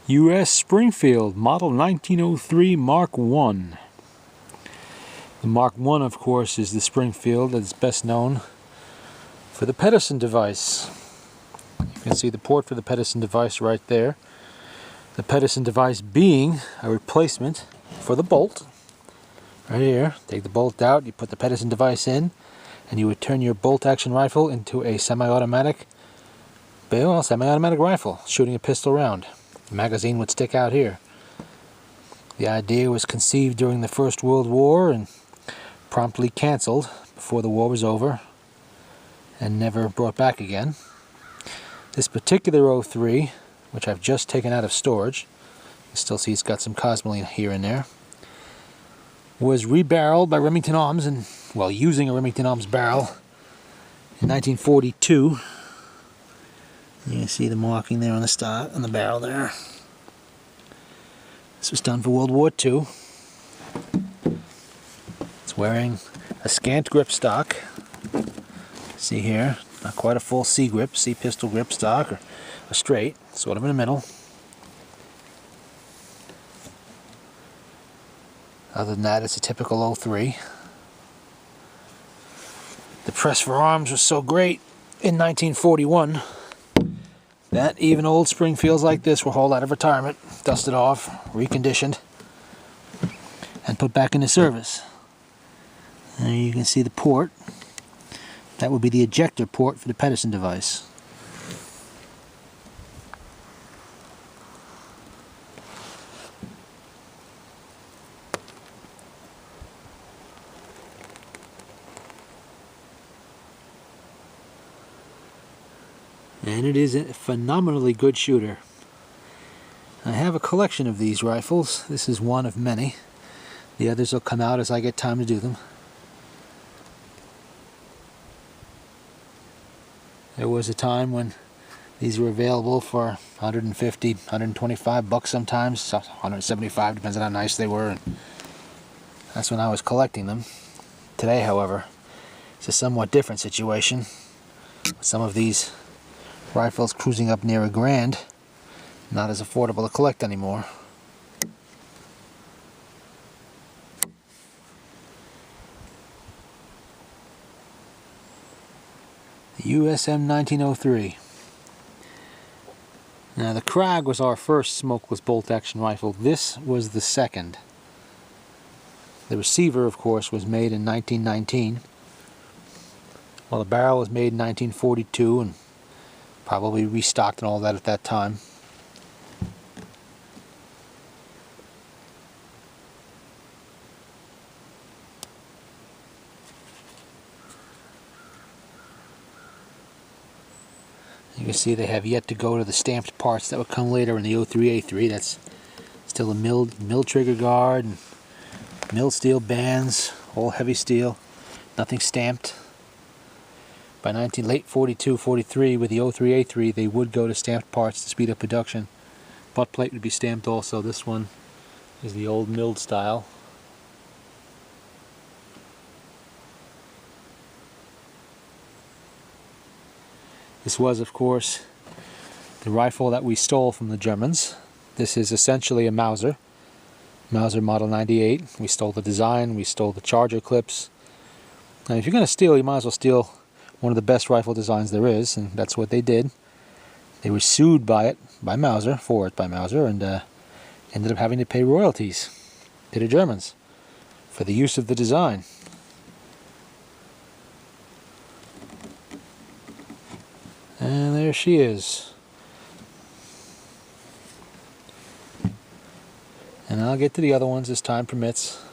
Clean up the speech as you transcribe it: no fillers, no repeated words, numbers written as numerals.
U.S. Springfield Model 1903 Mark I. The Mark I, of course, is the Springfield that's best known for the Pedersen device. You can see the port for the Pedersen device right there. The Pedersen device being a replacement for the bolt. Right here, take the bolt out, you put the Pedersen device in, and you would turn your bolt-action rifle into a semi-automatic rifle, shooting a pistol round. The magazine would stick out here. The idea was conceived during the First World War and promptly cancelled before the war was over and never brought back again. This particular 03, which I've just taken out of storage, you still see it's got some cosmoline here and there, was rebarreled by Remington Arms, and well, using a Remington Arms barrel in 1942. You can see the marking there on the stock, on the barrel there. This was done for World War II. It's wearing a scant grip stock. See here, not quite a full C grip, C pistol grip stock, or a straight, sort of in the middle. Other than that, it's a typical 03. The press for arms was so great in 1941 that even old Springfields like this were hauled out of retirement, dusted off, reconditioned, and put back into service. And you can see the port. That would be the ejector port for the Pedersen device. And it is a phenomenally good shooter. I have a collection of these rifles. This is one of many. The others will come out as I get time to do them. There was a time when these were available for 150, 125 bucks sometimes, 175, depends on how nice they were. And that's when I was collecting them. Today, however, it's a somewhat different situation. Some of these rifles cruising up near $1,000, not as affordable to collect anymore. The USM 1903. Now the Krag was our first smokeless bolt-action rifle. This was the second. The receiver, of course, was made in 1919, while the barrel was made in 1942 and probably restocked and all that at that time. You can see they have yet to go to the stamped parts that would come later in the 03A3. That's still a milled trigger guard and milled steel bands, all heavy steel, nothing stamped. By late 42, 43, with the 03A3, they would go to stamped parts to speed up production. Butt plate would be stamped also. This one is the old milled style. This was, of course, the rifle that we stole from the Germans. This is essentially a Mauser Model 98. We stole the design, we stole the charger clips. And if you're going to steal, you might as well steal one of the best rifle designs there is, and that's what they did. They were sued by Mauser, and ended up having to pay royalties to the Germans for the use of the design. And there she is. And I'll get to the other ones as time permits.